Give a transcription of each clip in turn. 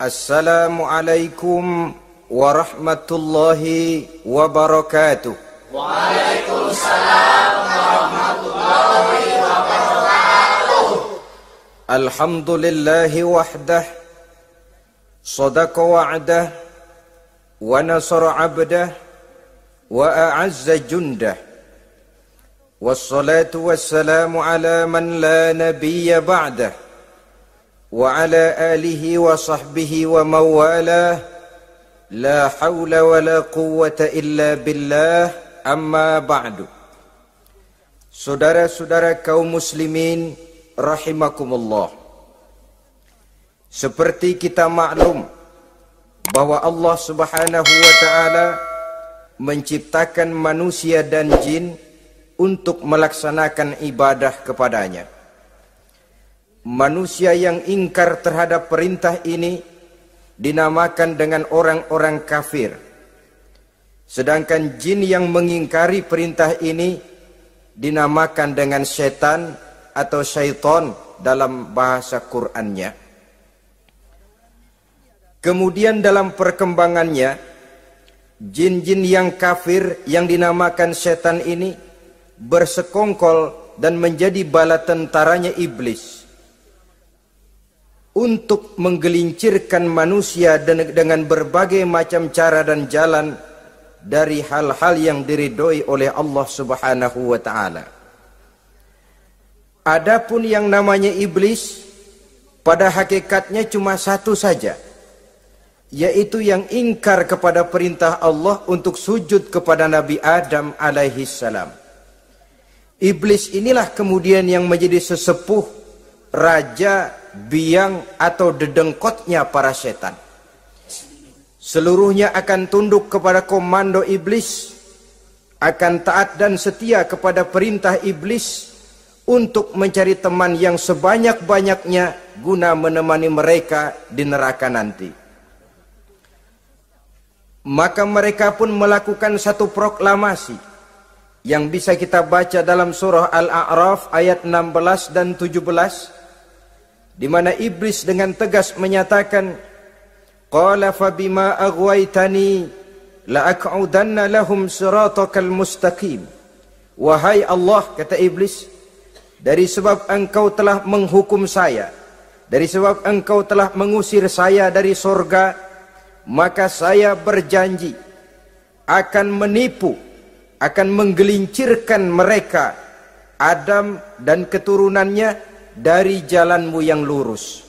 Assalamualaikum warahmatullahi wabarakatuh. Waalaikumsalam warahmatullahi wabarakatuh. Alhamdulillahi wahdah, sadaqa wa'dah, wa nasara abdah, wa a'azza jundah. Wassalatu wassalamu ala man la nabiyya ba'dah, wa ala alihi wa sahbihi wa mawalah. La hawla wa la quwwata illa billah, amma ba'du. Saudara-saudara kaum muslimin rahimakumullah, seperti kita maklum bahwa Allah subhanahu wa ta'ala menciptakan manusia dan jin untuk melaksanakan ibadah kepadanya. Manusia yang ingkar terhadap perintah ini dinamakan dengan orang-orang kafir. Sedangkan jin yang mengingkari perintah ini dinamakan dengan setan atau syaitan dalam bahasa Qur'annya. Kemudian dalam perkembangannya, jin-jin yang kafir yang dinamakan setan ini bersekongkol dan menjadi bala tentaranya iblis untuk menggelincirkan manusia dengan berbagai macam cara dan jalan dari hal-hal yang diridhoi oleh Allah Subhanahu wa ta'ala. Adapun yang namanya iblis pada hakikatnya cuma satu saja, yaitu yang ingkar kepada perintah Allah untuk sujud kepada Nabi Adam alaihi salam. Iblis inilah kemudian yang menjadi sesepuh, raja, biang atau dedengkotnya para setan. Seluruhnya akan tunduk kepada komando iblis, akan taat dan setia kepada perintah iblis untuk mencari teman yang sebanyak-banyaknya guna menemani mereka di neraka nanti. Maka mereka pun melakukan satu proklamasi yang bisa kita baca dalam surah Al-A'raf ayat 16 dan 17, di mana iblis dengan tegas menyatakan, qala fabima aghwaytani la aq'udanna lahum siratakal mustaqim. Wahai Allah, kata iblis, dari sebab engkau telah menghukum saya, dari sebab engkau telah mengusir saya dari surga, maka saya berjanji akan menipu, akan menggelincirkan mereka, Adam dan keturunannya, dari jalanmu yang lurus.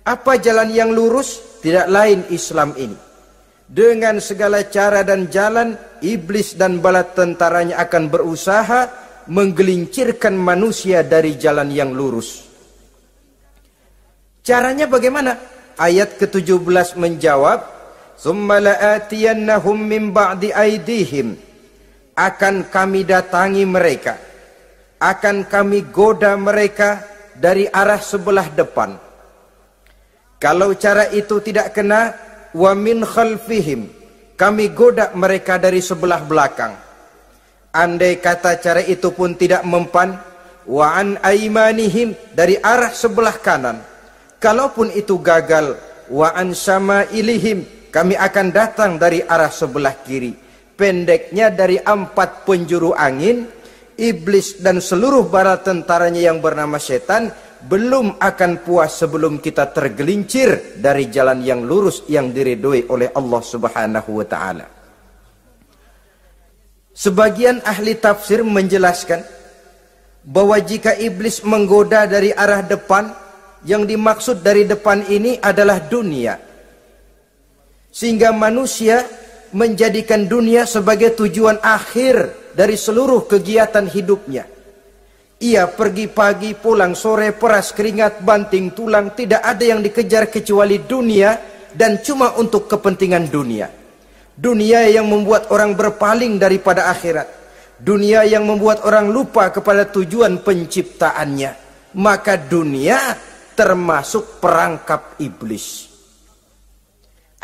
Apa jalan yang lurus? Tidak lain Islam ini. Dengan segala cara dan jalan, iblis dan bala tentaranya akan berusaha menggelincirkan manusia dari jalan yang lurus. Caranya bagaimana? Ayat ke-17 menjawab, "Tsumma la'atiyannahum min ba'di aydihim." Akan kami datangi mereka, akan kami goda mereka dari arah sebelah depan. Kalau cara itu tidak kena, wa min khalfihim, kami goda mereka dari sebelah belakang. Andai kata cara itu pun tidak mempan, wa an aimanihim, dari arah sebelah kanan. Kalaupun itu gagal, wa an syama'ilihim, kami akan datang dari arah sebelah kiri. Pendeknya dari 4 penjuru angin, iblis dan seluruh bala tentaranya yang bernama setan belum akan puas sebelum kita tergelincir dari jalan yang lurus yang diridhoi oleh Allah Subhanahu wa ta'ala. Sebagian ahli tafsir menjelaskan bahwa jika iblis menggoda dari arah depan, yang dimaksud dari depan ini adalah dunia, sehingga manusia menjadikan dunia sebagai tujuan akhir dari seluruh kegiatan hidupnya. Ia pergi pagi, pulang sore, peras keringat, banting tulang, tidak ada yang dikejar kecuali dunia, dan cuma untuk kepentingan dunia. Dunia yang membuat orang berpaling daripada akhirat. Dunia yang membuat orang lupa kepada tujuan penciptaannya. Maka dunia termasuk perangkap iblis.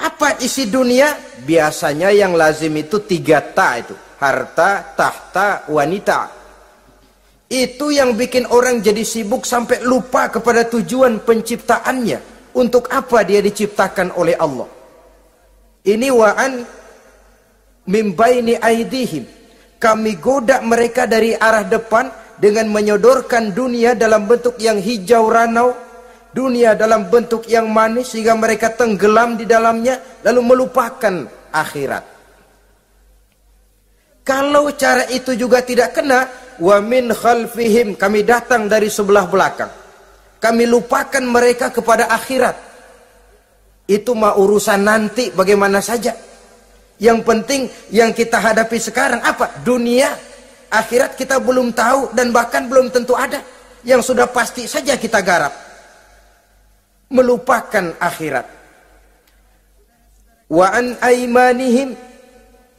Apa isi dunia? Biasanya yang lazim itu 3 ta itu. Harta, tahta, wanita. Itu yang bikin orang jadi sibuk sampai lupa kepada tujuan penciptaannya. Untuk apa dia diciptakan oleh Allah? Ini wa'an min baini aidihim. Kami goda mereka dari arah depan dengan menyodorkan dunia dalam bentuk yang hijau ranau, dunia dalam bentuk yang manis sehingga mereka tenggelam di dalamnya lalu melupakan akhirat. Kalau cara itu juga tidak kena, wa min khalfihim, kami datang dari sebelah belakang. Kami lupakan mereka kepada akhirat. Itu mah urusan nanti bagaimana saja. Yang penting yang kita hadapi sekarang apa? Dunia. Akhirat kita belum tahu dan bahkan belum tentu ada. Yang sudah pasti saja kita garap. Melupakan akhirat. Wa an aimanihim,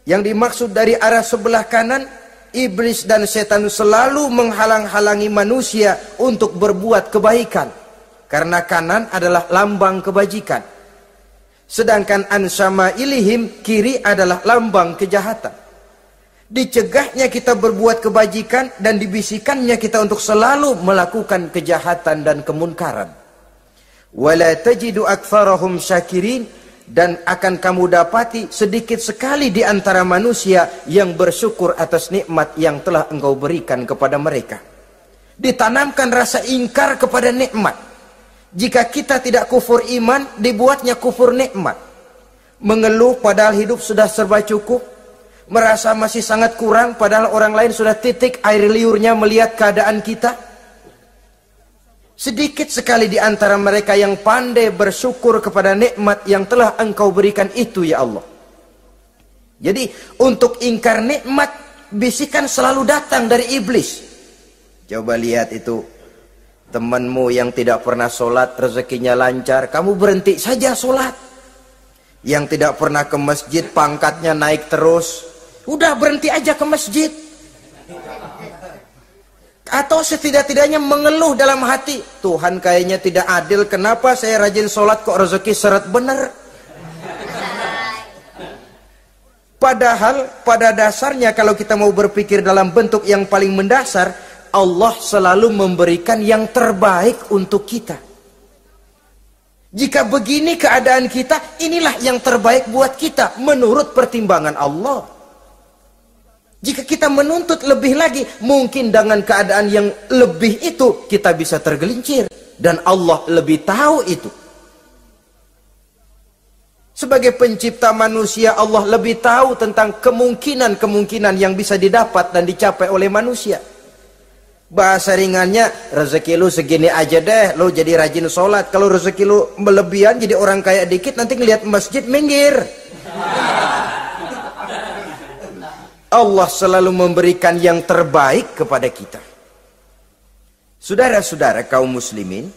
yang dimaksud dari arah sebelah kanan, iblis dan setan selalu menghalang-halangi manusia untuk berbuat kebaikan. Karena kanan adalah lambang kebajikan. Sedangkan an syama'ilihim, kiri adalah lambang kejahatan. Dicegahnya kita berbuat kebajikan dan dibisikannya kita untuk selalu melakukan kejahatan dan kemunkaran. Wala tajidu aktsarahum syakirin, dan akan kamu dapati sedikit sekali di antara manusia yang bersyukur atas nikmat yang telah engkau berikan kepada mereka. Ditanamkan rasa ingkar kepada nikmat. Jika kita tidak kufur iman, dibuatnya kufur nikmat. Mengeluh padahal hidup sudah serba cukup. Merasa masih sangat kurang padahal orang lain sudah titik air liurnya melihat keadaan kita. Sedikit sekali di antara mereka yang pandai bersyukur kepada nikmat yang telah engkau berikan itu ya Allah. Jadi untuk ingkar nikmat, bisikan selalu datang dari iblis. Coba lihat itu temanmu yang tidak pernah sholat, rezekinya lancar, kamu berhenti saja sholat. Yang tidak pernah ke masjid, pangkatnya naik terus, udah berhenti aja ke masjid. Atau setidak-tidaknya mengeluh dalam hati, Tuhan kayaknya tidak adil, kenapa saya rajin sholat kok rezeki seret bener. Padahal pada dasarnya kalau kita mau berpikir dalam bentuk yang paling mendasar, Allah selalu memberikan yang terbaik untuk kita. Jika begini keadaan kita, inilah yang terbaik buat kita menurut pertimbangan Allah. Jika kita menuntut lebih lagi, mungkin dengan keadaan yang lebih itu kita bisa tergelincir. Dan Allah lebih tahu itu. Sebagai pencipta manusia, Allah lebih tahu tentang kemungkinan-kemungkinan yang bisa didapat dan dicapai oleh manusia. Bahasa ringannya, rezeki lu segini aja deh, lu jadi rajin sholat. Kalau rezeki lu melebihan jadi orang kaya dikit, nanti ngelihat masjid minggir. Allah selalu memberikan yang terbaik kepada kita. Saudara-saudara kaum muslimin,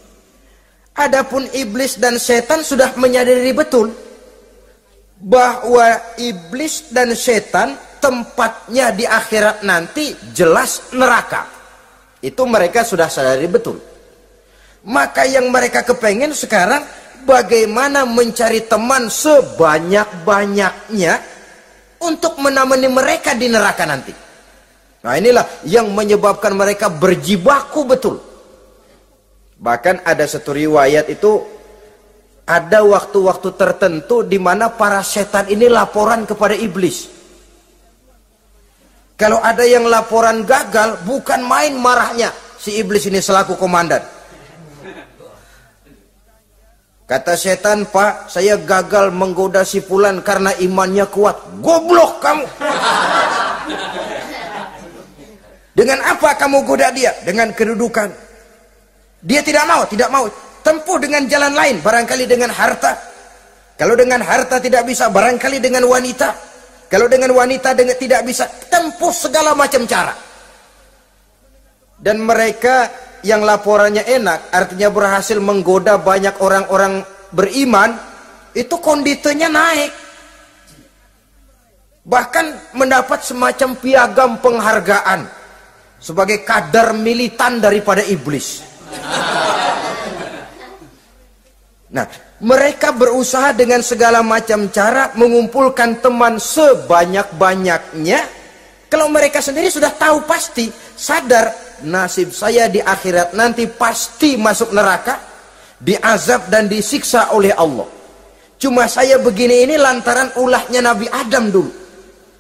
adapun iblis dan setan sudah menyadari betul bahwa iblis dan setan tempatnya di akhirat nanti jelas neraka. Itu mereka sudah sadari betul. Maka yang mereka kepengen sekarang bagaimana mencari teman sebanyak-banyaknya untuk menemani mereka di neraka nanti. Nah inilah yang menyebabkan mereka berjibaku betul. Bahkan ada satu riwayat itu, ada waktu-waktu tertentu di mana para setan ini laporan kepada iblis. Kalau ada yang laporan gagal, bukan main marahnya si iblis ini selaku komandan. Kata setan, Pak, saya gagal menggoda si fulan karena imannya kuat. Goblok kamu. Dengan apa kamu goda dia? Dengan kedudukan. Dia tidak mau. Tempuh dengan jalan lain, barangkali dengan harta. Kalau dengan harta tidak bisa, barangkali dengan wanita. Kalau dengan wanita tidak bisa, tempuh segala macam cara. Dan mereka yang laporannya enak, artinya berhasil menggoda banyak orang-orang beriman, itu kondisinya naik. Bahkan mendapat semacam piagam penghargaan sebagai kadar militan daripada iblis. Nah, mereka berusaha dengan segala macam cara mengumpulkan teman sebanyak-banyaknya. Kalau mereka sendiri sudah tahu pasti, sadar nasib saya di akhirat nanti pasti masuk neraka. diazab dan disiksa oleh Allah. Cuma saya begini ini lantaran ulahnya Nabi Adam dulu.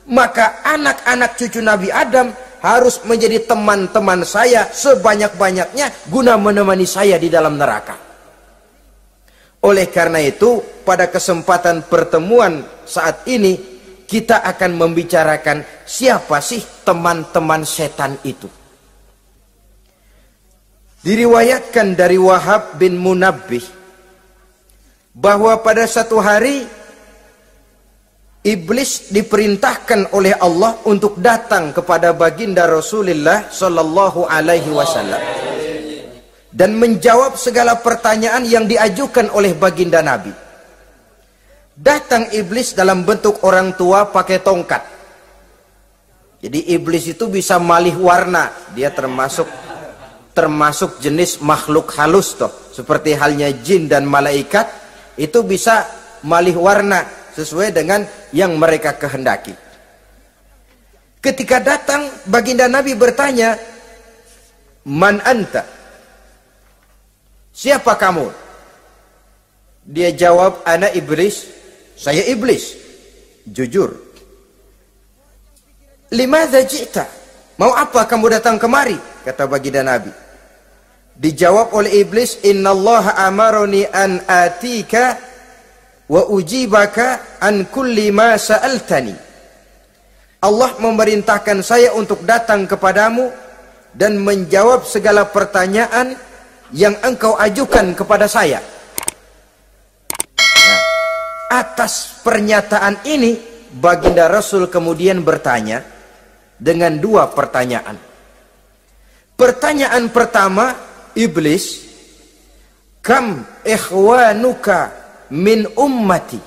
Maka anak-anak cucu Nabi Adam harus menjadi teman-teman saya sebanyak-banyaknya guna menemani saya di dalam neraka. Oleh karena itu, pada kesempatan pertemuan saat ini, kita akan membicarakan siapa sih teman-teman setan itu. Diriwayatkan dari Wahab bin Munabbih bahwa pada satu hari iblis diperintahkan oleh Allah untuk datang kepada baginda Rasulullah sallallahu alaihi wasallam dan menjawab segala pertanyaan yang diajukan oleh baginda Nabi. Datang iblis dalam bentuk orang tua pakai tongkat. Jadi iblis itu bisa malih warna, dia termasuk jenis makhluk halus toh, seperti halnya jin dan malaikat itu bisa malih warna sesuai dengan yang mereka kehendaki. Ketika datang, baginda Nabi bertanya, "Man anta?" Siapa kamu? Dia jawab, "Ana iblis." Saya iblis. Jujur. "Limadza ji'ta?" Mau apa kamu datang kemari? Kata baginda Nabi. Dijawab oleh iblis, "Innallaha amaroni an atika wa ujibaka an kulli ma sa'altani." Allah memerintahkan saya untuk datang kepadamu dan menjawab segala pertanyaan yang engkau ajukan kepada saya. Nah, atas pernyataan ini baginda Rasul kemudian bertanya dengan dua pertanyaan. Pertanyaan pertama, iblis, "Kam ikhwanuka min ummati?"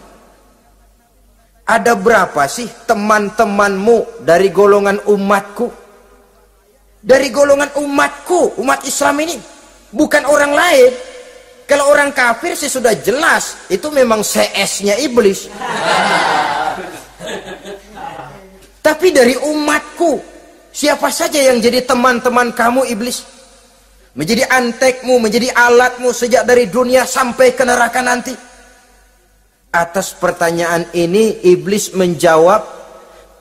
Ada berapa sih teman-temanmu dari golongan umatku? Dari golongan umatku, umat Islam ini, bukan orang lain. Kalau orang kafir sih sudah jelas, itu memang CS-nya iblis. Tapi dari umatku, siapa saja yang jadi teman-teman kamu iblis? Menjadi antekmu, menjadi alatmu sejak dari dunia sampai ke neraka nanti. Atas pertanyaan ini iblis menjawab,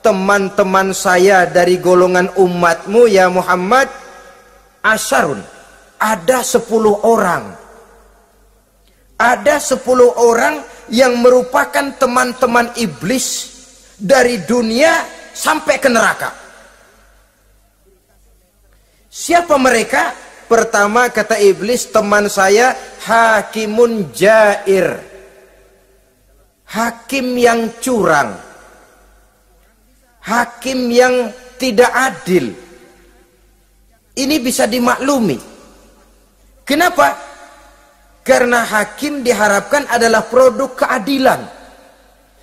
"Teman-teman saya dari golongan umatmu ya Muhammad, asyarun, ada 10 orang. Ada 10 orang yang merupakan teman-teman iblis dari dunia sampai ke neraka." Siapa mereka? Pertama kata iblis, "Teman saya hakimun jair." Hakim yang curang. Hakim yang tidak adil. Ini bisa dimaklumi. Kenapa? Karena hakim diharapkan adalah produk keadilan.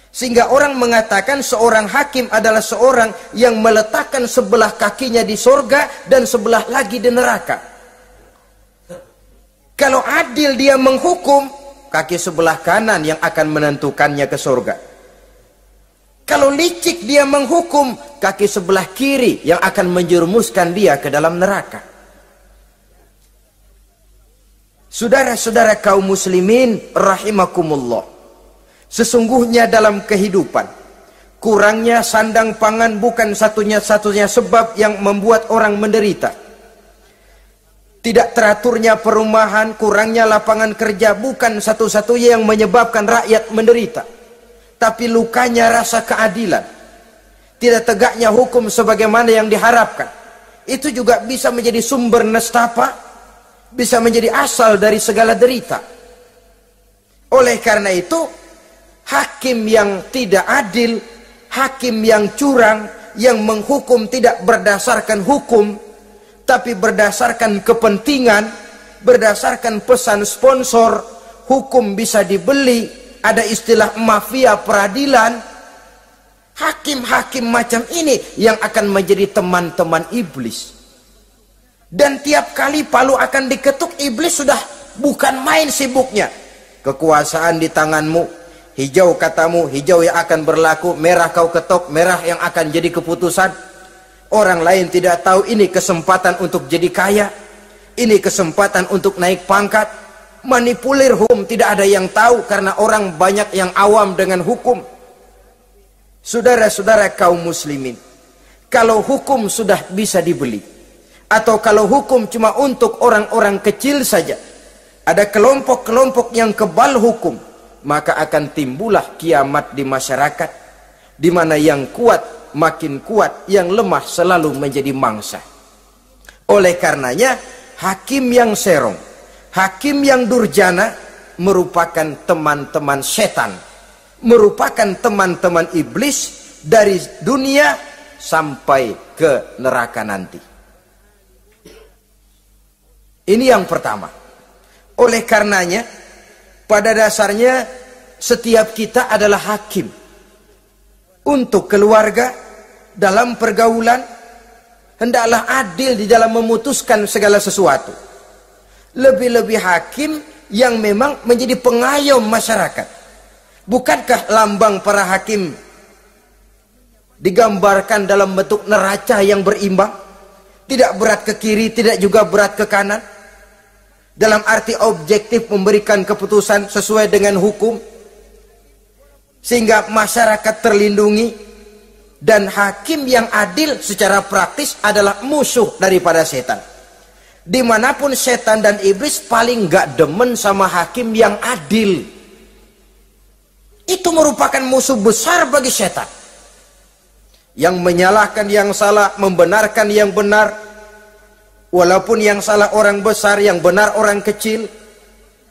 Sehingga orang mengatakan seorang hakim adalah seorang yang meletakkan sebelah kakinya di surga dan sebelah lagi di neraka. Kalau adil dia menghukum, kaki sebelah kanan yang akan menentukannya ke surga. Kalau licik dia menghukum, kaki sebelah kiri yang akan menjerumuskan dia ke dalam neraka. Saudara-saudara kaum muslimin rahimakumullah, sesungguhnya dalam kehidupan kurangnya sandang pangan bukan satunya sebab yang membuat orang menderita. Tidak teraturnya perumahan, kurangnya lapangan kerja bukan satu-satunya yang menyebabkan rakyat menderita. Tapi lukanya rasa keadilan. Tidak tegaknya hukum sebagaimana yang diharapkan. Itu juga bisa menjadi sumber nestapa, bisa menjadi asal dari segala derita. Oleh karena itu, hakim yang tidak adil, hakim yang curang, yang menghukum tidak berdasarkan hukum, tapi berdasarkan kepentingan, berdasarkan pesan sponsor, hukum bisa dibeli, ada istilah mafia peradilan. Hakim-hakim macam ini yang akan menjadi teman-teman iblis. Dan tiap kali palu akan diketuk, iblis sudah bukan main sibuknya. Kekuasaan di tanganmu, hijau katamu, hijau yang akan berlaku, merah kau ketok, merah yang akan jadi keputusan. Orang lain tidak tahu ini kesempatan untuk jadi kaya, ini kesempatan untuk naik pangkat, manipulir hukum, tidak ada yang tahu karena orang banyak yang awam dengan hukum. Saudara-saudara kaum muslimin, kalau hukum sudah bisa dibeli, atau kalau hukum cuma untuk orang-orang kecil saja, ada kelompok-kelompok yang kebal hukum, maka akan timbullah kiamat di masyarakat, di mana yang kuat makin kuat, yang lemah selalu menjadi mangsa. Oleh karenanya, hakim yang serong, hakim yang durjana merupakan teman-teman setan, merupakan teman-teman iblis dari dunia sampai ke neraka nanti. Ini yang pertama. Oleh karenanya, pada dasarnya setiap kita adalah hakim untuk keluarga. Dalam pergaulan hendaklah adil di dalam memutuskan segala sesuatu. Lebih-lebih hakim yang memang menjadi pengayom masyarakat. Bukankah lambang para hakim digambarkan dalam bentuk neraca yang berimbang, tidak berat ke kiri, tidak juga berat ke kanan, dalam arti objektif memberikan keputusan sesuai dengan hukum, sehingga masyarakat terlindungi. Dan hakim yang adil secara praktis adalah musuh daripada setan. Dimanapun setan dan iblis paling gak demen sama hakim yang adil. Itu merupakan musuh besar bagi setan, yang menyalahkan yang salah, membenarkan yang benar. Walaupun yang salah orang besar, yang benar orang kecil.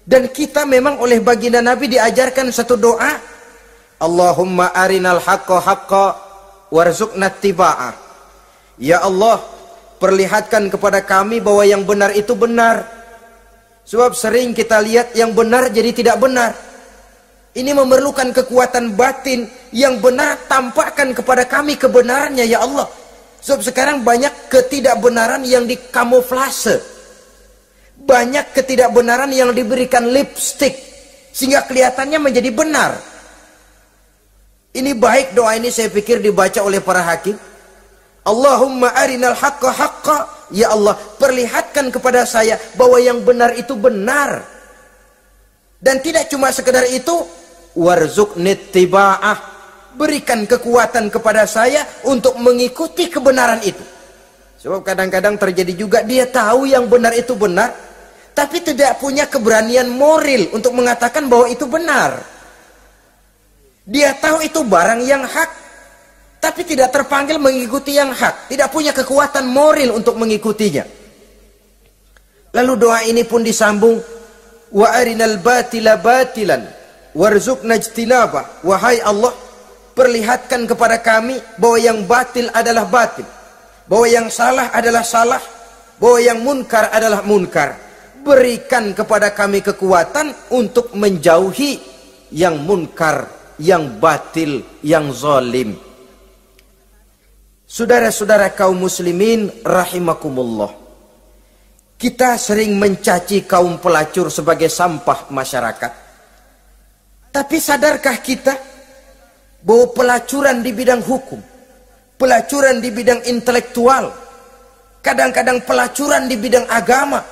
Dan kita memang oleh baginda Nabi diajarkan satu doa, Allahumma arinal haqqa haqqa warzuqna tiba'ah. Ya Allah, perlihatkan kepada kami bahwa yang benar itu benar. Sebab sering kita lihat yang benar jadi tidak benar. Ini memerlukan kekuatan batin. Yang benar tampakkan kepada kami kebenarannya ya Allah. Sebab sekarang banyak ketidakbenaran yang dikamuflase, banyak ketidakbenaran yang diberikan lipstick sehingga kelihatannya menjadi benar. Ini baik doa ini saya pikir dibaca oleh para hakim. Allahumma arinal haqqa haqqa. Ya Allah, perlihatkan kepada saya bahwa yang benar itu benar. Dan tidak cuma sekedar itu, warzuqnit tiba'ah. Berikan kekuatan kepada saya untuk mengikuti kebenaran itu. Sebab kadang-kadang terjadi juga dia tahu yang benar itu benar, tapi tidak punya keberanian moral untuk mengatakan bahwa itu benar. Dia tahu itu barang yang hak, tapi tidak terpanggil mengikuti yang hak, tidak punya kekuatan moral untuk mengikutinya. Lalu doa ini pun disambung, wa arinal batila batilan warzuqna ijtinabah. Wahai Allah, perlihatkan kepada kami bahwa yang batil adalah batil, bahwa yang salah adalah salah, bahwa yang munkar adalah munkar. Berikan kepada kami kekuatan untuk menjauhi yang munkar, yang batil, yang zalim. Saudara-saudara kaum muslimin rahimakumullah, kita sering mencaci kaum pelacur sebagai sampah masyarakat. Tapi sadarkah kita bahwa pelacuran di bidang hukum, pelacuran di bidang intelektual, kadang-kadang pelacuran di bidang agama,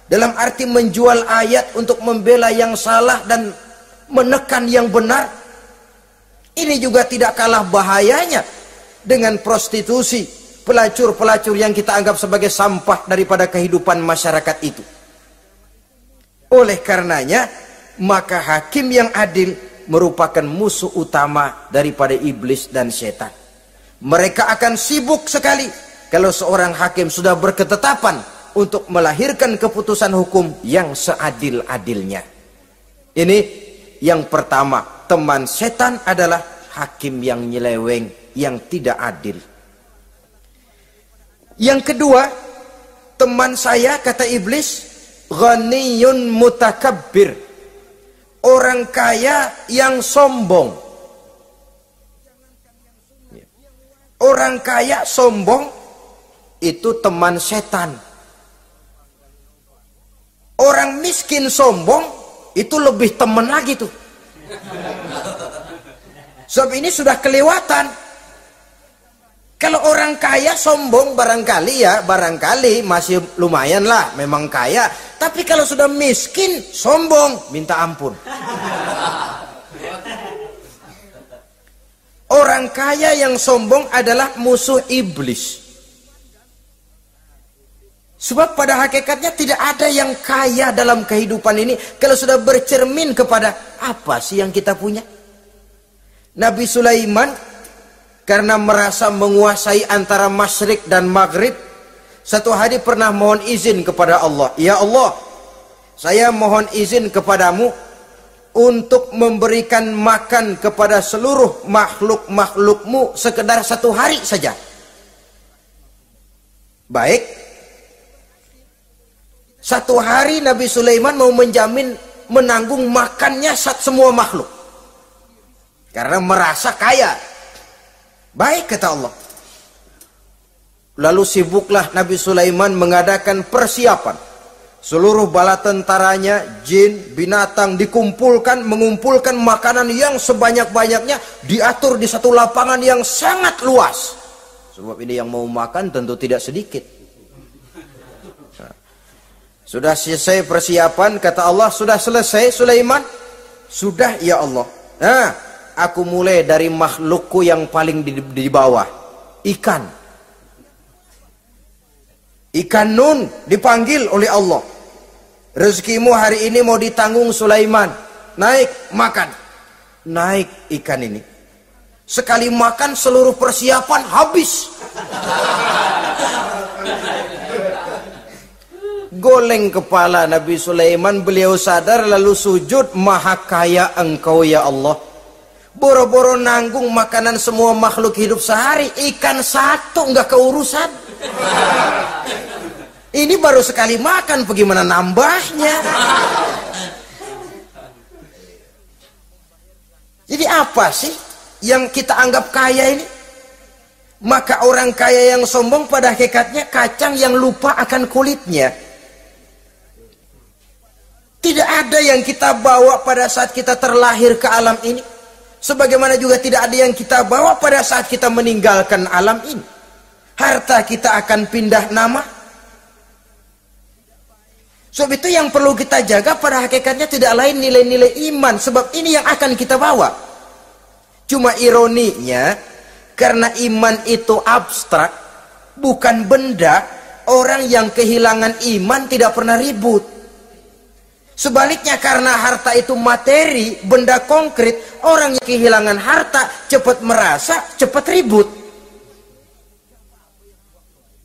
dalam arti menjual ayat untuk membela yang salah dan menekan yang benar, ini juga tidak kalah bahayanya dengan prostitusi, pelacur-pelacur yang kita anggap sebagai sampah daripada kehidupan masyarakat itu. Oleh karenanya, maka hakim yang adil merupakan musuh utama daripada iblis dan setan. Mereka akan sibuk sekali kalau seorang hakim sudah berketetapan untuk melahirkan keputusan hukum yang seadil-adilnya. Ini yang pertama. Teman setan adalah hakim yang nyeleweng, yang tidak adil. Yang kedua, teman saya, kata iblis, ghaniyun mutakabbir. Orang kaya yang sombong. Orang kaya sombong itu teman setan. Orang miskin sombong itu lebih teman lagi tuh. Sebab ini sudah kelewatan. Kalau orang kaya sombong barangkali masih lumayan lah, memang kaya. Tapi kalau sudah miskin sombong, minta ampun. Orang kaya yang sombong adalah musuh iblis. Sebab pada hakikatnya tidak ada yang kaya dalam kehidupan ini kalau sudah bercermin kepada apa sih yang kita punya. Nabi Sulaiman karena merasa menguasai antara masyrik dan maghrib, satu hari pernah mohon izin kepada Allah. Ya Allah, saya mohon izin kepadamu untuk memberikan makan kepada seluruh makhluk-makhlukmu sekedar satu hari saja. Baik. Satu hari Nabi Sulaiman mau menjamin menanggung makannya semua makhluk. Karena merasa kaya. Baik, kata Allah. Lalu sibuklah Nabi Sulaiman mengadakan persiapan. Seluruh bala tentaranya, jin, binatang mengumpulkan makanan yang sebanyak-banyaknya, diatur di satu lapangan yang sangat luas. Sebab ini yang mau makan tentu tidak sedikit. Sudah selesai persiapan, kata Allah, sudah selesai Sulaiman? Sudah, ya Allah. Nah, aku mulai dari makhlukku yang paling di bawah. Ikan. Ikan Nun dipanggil oleh Allah. Rezekimu hari ini mau ditanggung Sulaiman. Naik, makan. Naik ikan ini. Sekali makan seluruh persiapan habis. Goleng kepala Nabi Sulaiman, beliau sadar lalu sujud, maha kaya engkau ya Allah. Boro-boro nanggung makanan semua makhluk hidup sehari, ikan satu nggak keurusan. Ini baru sekali makan, bagaimana nambahnya? Jadi apa sih yang kita anggap kaya ini? Maka orang kaya yang sombong pada hakikatnya kacang yang lupa akan kulitnya. Tidak ada yang kita bawa pada saat kita terlahir ke alam ini. Sebagaimana juga tidak ada yang kita bawa pada saat kita meninggalkan alam ini. Harta kita akan pindah nama. Sebab itu yang perlu kita jaga pada hakikatnya tidak lain nilai-nilai iman. Sebab ini yang akan kita bawa. Cuma ironinya, karena iman itu abstrak, bukan benda, orang yang kehilangan iman tidak pernah ribut. Sebaliknya karena harta itu materi, benda konkret, orang yang kehilangan harta cepat merasa, cepat ribut.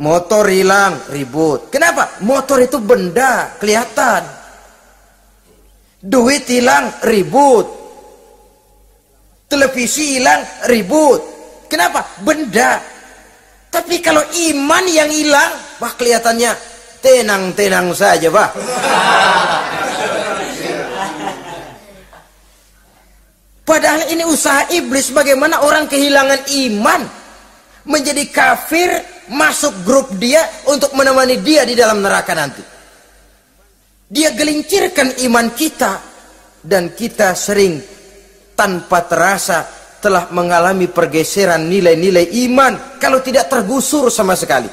Motor hilang, ribut. Kenapa? Motor itu benda, kelihatan. Duit hilang, ribut. Televisi hilang, ribut. Kenapa? Benda. Tapi kalau iman yang hilang, wah kelihatannya tenang-tenang saja, Pak. Padahal ini usaha iblis, bagaimana orang kehilangan iman, menjadi kafir, masuk grup dia untuk menemani dia di dalam neraka nanti. Dia gelincirkan iman kita, dan kita sering tanpa terasa telah mengalami pergeseran nilai-nilai iman, kalau tidak tergusur sama sekali.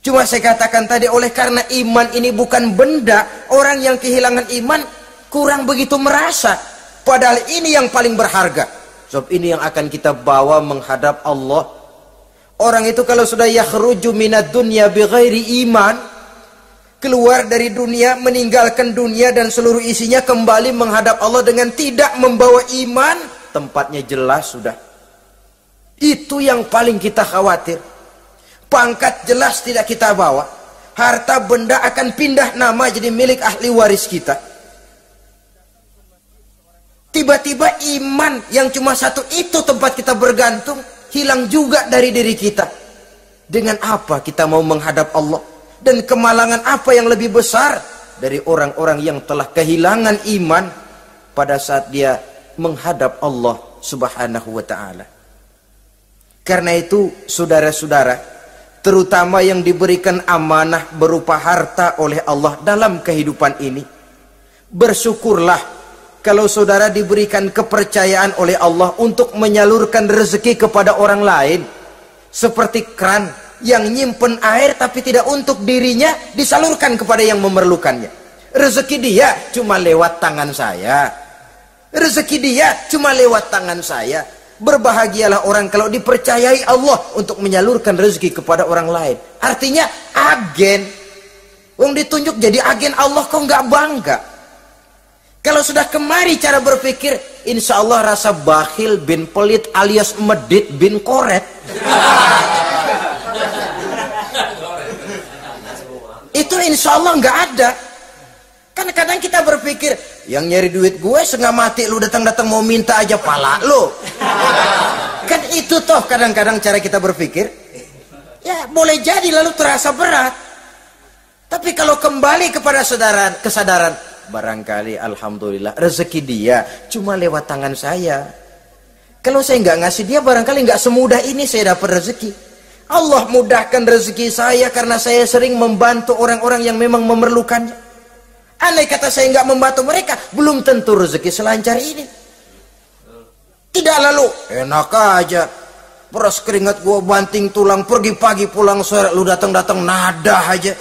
Cuma saya katakan tadi, oleh karena iman ini bukan benda, orang yang kehilangan iman kurang begitu merasa. Padahal ini yang paling berharga. Sebab ini yang akan kita bawa menghadap Allah. Orang itu kalau sudah yakhruju minad dunya bighairi iman, keluar dari dunia, meninggalkan dunia dan seluruh isinya, kembali menghadap Allah dengan tidak membawa iman, tempatnya jelas sudah. Itu yang paling kita khawatir. Pangkat jelas tidak kita bawa. Harta benda akan pindah nama jadi milik ahli waris kita. Tiba-tiba iman yang cuma satu itu tempat kita bergantung, hilang juga dari diri kita. Dengan apa kita mau menghadap Allah? Dan kemalangan apa yang lebih besar dari orang-orang yang telah kehilangan iman pada saat dia menghadap Allah Subhanahu wa ta'ala. Karena itu saudara-saudara, terutama yang diberikan amanah berupa harta oleh Allah dalam kehidupan ini, bersyukurlah kalau saudara diberikan kepercayaan oleh Allah untuk menyalurkan rezeki kepada orang lain. seperti keran yang nyimpen air tapi tidak untuk dirinya, disalurkan kepada yang memerlukannya. Rezeki dia cuma lewat tangan saya. Rezeki dia cuma lewat tangan saya. Berbahagialah orang kalau dipercayai Allah untuk menyalurkan rezeki kepada orang lain. Artinya agen. Wong ditunjuk jadi agen Allah, kok nggak bangga? Kalau sudah kemari cara berpikir, insya Allah rasa bakhil bin pelit alias medit bin koret. Itu insya Allah nggak ada. Kan kadang kita berpikir, yang nyari duit gue setengah mati, lu datang-datang mau minta aja pala lu. Kan itu toh kadang-kadang cara kita berpikir. Ya boleh jadi lalu terasa berat. Tapi kalau kembali kepada kesadaran, barangkali alhamdulillah rezeki dia cuma lewat tangan saya. Kalau saya nggak ngasih dia, barangkali nggak semudah ini saya dapat rezeki. Allah mudahkan rezeki saya karena saya sering membantu orang-orang yang memang memerlukannya. Andai kata saya nggak membantu mereka, belum tentu rezeki selancar ini. Tidak lalu enak aja, peras keringat gua banting tulang, pergi pagi pulang sore, lu datang-datang nada aja.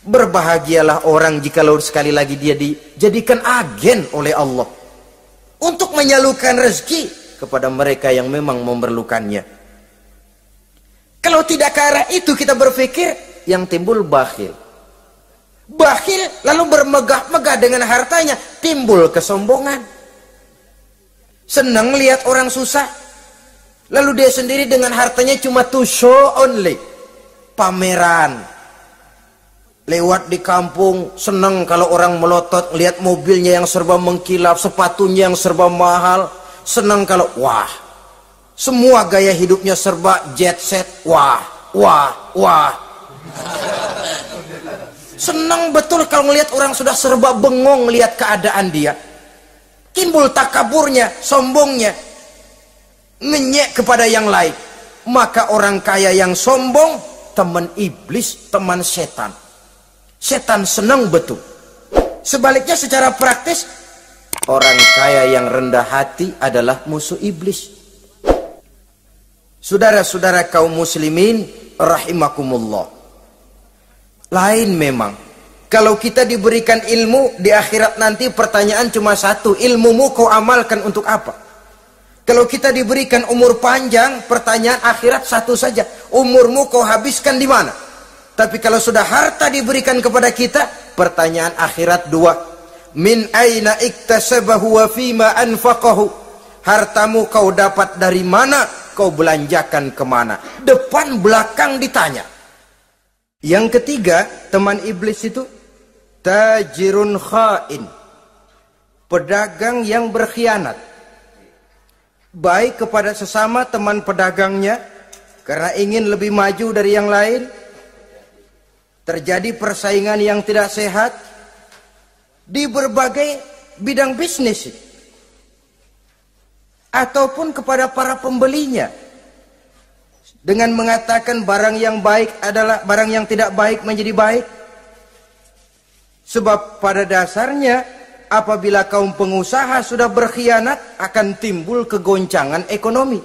Berbahagialah orang jikalau sekali lagi dia dijadikan agen oleh Allah untuk menyalurkan rezeki kepada mereka yang memang memerlukannya. Kalau tidak ke arah itu kita berpikir, yang timbul bakhil. Bakhil lalu bermegah-megah dengan hartanya, timbul kesombongan. Senang lihat orang susah, lalu dia sendiri dengan hartanya cuma to show only, pameran. Lewat di kampung, senang kalau orang melotot, lihat mobilnya yang serba mengkilap, sepatunya yang serba mahal. Senang kalau, wah, semua gaya hidupnya serba jet set, wah. Senang betul kalau melihat orang sudah serba bengong lihat keadaan dia. Timbul takaburnya, sombongnya, ngenyek kepada yang lain. Maka orang kaya yang sombong, teman iblis, teman setan. Setan senang betul. Sebaliknya secara praktis, orang kaya yang rendah hati adalah musuh iblis. Saudara-saudara kaum muslimin rahimakumullah. Lain memang. Kalau kita diberikan ilmu di akhirat nanti, pertanyaan cuma satu, ilmumu kau amalkan untuk apa? Kalau kita diberikan umur panjang, pertanyaan akhirat satu saja, umurmu kau habiskan di mana? Tapi kalau sudah harta diberikan kepada kita, pertanyaan akhirat dua. Min aina iktasabahu wa fima anfaqahu. Hartamu kau dapat dari mana, kau belanjakan kemana? Depan belakang ditanya. Yang ketiga, teman iblis itu tajirun khain. Pedagang yang berkhianat. Baik kepada sesama teman pedagangnya, karena ingin lebih maju dari yang lain. Terjadi persaingan yang tidak sehat di berbagai bidang bisnis, ataupun kepada para pembelinya, dengan mengatakan barang yang baik adalah barang yang tidak baik menjadi baik. Sebab pada dasarnya apabila kaum pengusaha sudah berkhianat, akan timbul kegoncangan ekonomi.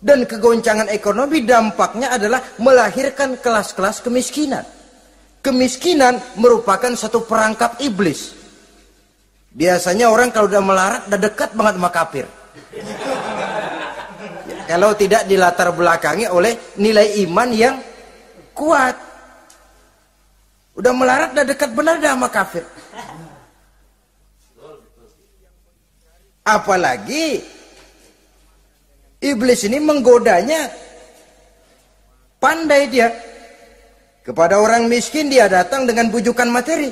Dan kegoncangan ekonomi dampaknya adalah melahirkan kelas-kelas kemiskinan. Kemiskinan merupakan satu perangkap iblis. Biasanya orang kalau udah melarat, udah dekat banget sama kafir. Kalau tidak dilatar belakangi oleh nilai iman yang kuat. Udah melarat, udah dekat benar dah sama kafir. Apalagi iblis ini menggodanya pandai dia. Kepada orang miskin dia datang dengan bujukan materi.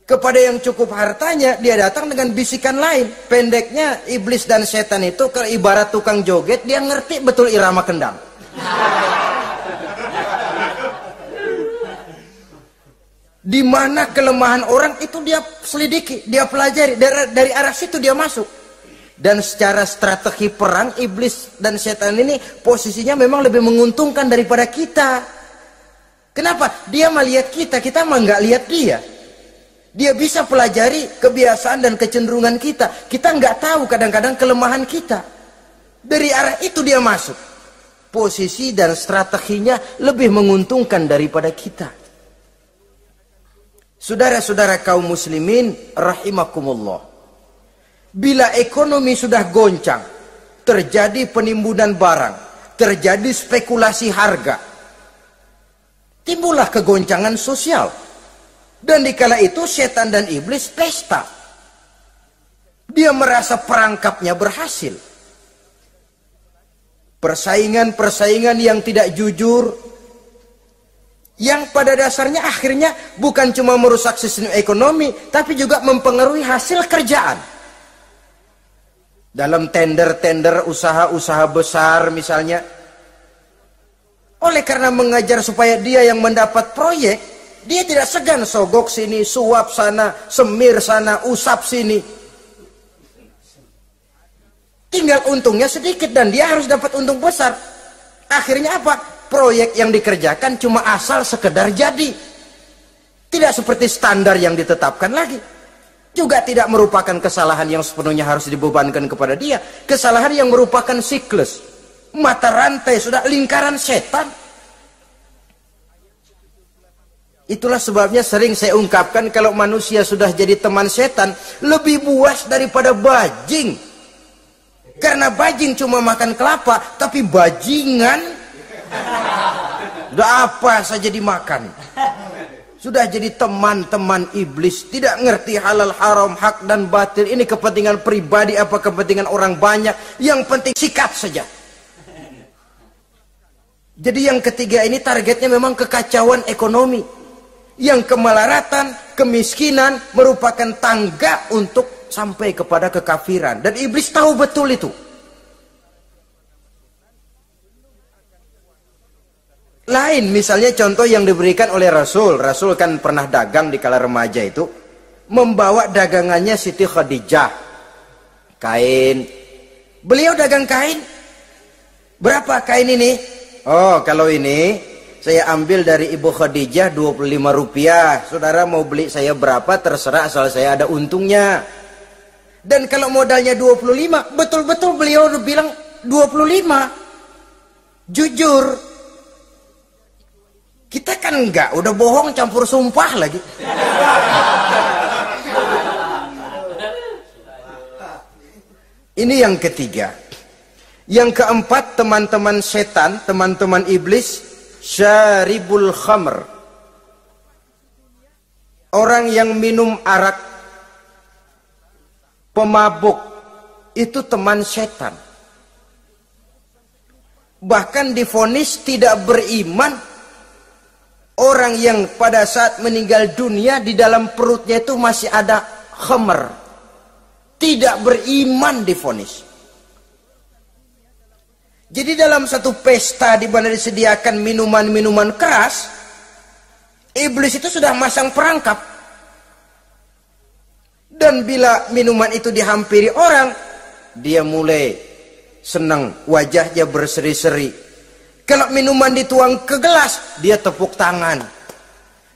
Kepada yang cukup hartanya dia datang dengan bisikan lain. Pendeknya iblis dan setan itu ibarat tukang joget, dia ngerti betul irama kendang. Di mana kelemahan orang itu dia selidiki, dia pelajari, dari arah situ dia masuk. Dan secara strategi perang, iblis dan setan ini posisinya memang lebih menguntungkan daripada kita. Kenapa? Dia melihat kita, kita mah nggak lihat dia. Dia bisa pelajari kebiasaan dan kecenderungan kita. Kita nggak tahu kadang-kadang kelemahan kita. Dari arah itu dia masuk. Posisi dan strateginya lebih menguntungkan daripada kita. Saudara-saudara kaum muslimin rahimakumullah. Bila ekonomi sudah goncang, terjadi penimbunan barang, terjadi spekulasi harga, timbullah kegoncangan sosial. Dan dikala itu setan dan iblis pesta. Dia merasa perangkapnya berhasil. Persaingan-persaingan yang tidak jujur, yang pada dasarnya akhirnya bukan cuma merusak sistem ekonomi, tapi juga mempengaruhi hasil kerjaan. Dalam tender-tender usaha-usaha besar misalnya, oleh karena mengajar supaya dia yang mendapat proyek, dia tidak segan sogok sini, suap sana, semir sana, usap sini. Tinggal untungnya sedikit dan dia harus dapat untung besar. Akhirnya apa? Proyek yang dikerjakan cuma asal sekedar jadi. Tidak seperti standar yang ditetapkan lagi. Juga tidak merupakan kesalahan yang sepenuhnya harus dibebankan kepada dia. Kesalahan yang merupakan siklus. Mata rantai sudah lingkaran setan. Itulah sebabnya sering saya ungkapkan kalau manusia sudah jadi teman setan, lebih buas daripada bajing. Karena bajing cuma makan kelapa, tapi bajingan udah apa saja dimakan. Sudah jadi teman-teman iblis, tidak ngerti halal haram, hak dan batil. Ini kepentingan pribadi apa kepentingan orang banyak, yang penting sikat saja. Jadi yang ketiga ini targetnya memang kekacauan ekonomi. Yang kemelaratan, kemiskinan merupakan tangga untuk sampai kepada kekafiran. Dan iblis tahu betul itu. Lain misalnya contoh yang diberikan oleh Rasul. Rasul kan pernah dagang di kala remaja itu. Membawa dagangannya Siti Khadijah. Kain. Beliau dagang kain. Berapa kain ini? Oh, kalau ini saya ambil dari Ibu Khadijah 25 rupiah. Saudara mau beli saya berapa terserah asal saya ada untungnya. Dan kalau modalnya 25, betul-betul beliau bilang 25. Jujur. Kita kan enggak, udah bohong campur sumpah lagi. Ini yang ketiga. Yang keempat, teman-teman setan, teman-teman iblis, syaribul khamr. Orang yang minum arak, pemabuk, itu teman setan. Bahkan divonis tidak beriman orang yang pada saat meninggal dunia di dalam perutnya itu masih ada khamr. Tidak beriman divonis. Jadi dalam satu pesta di mana disediakan minuman-minuman keras, iblis itu sudah masang perangkap. Dan bila minuman itu dihampiri orang, dia mulai senang, wajahnya berseri-seri. Kalau minuman dituang ke gelas, dia tepuk tangan.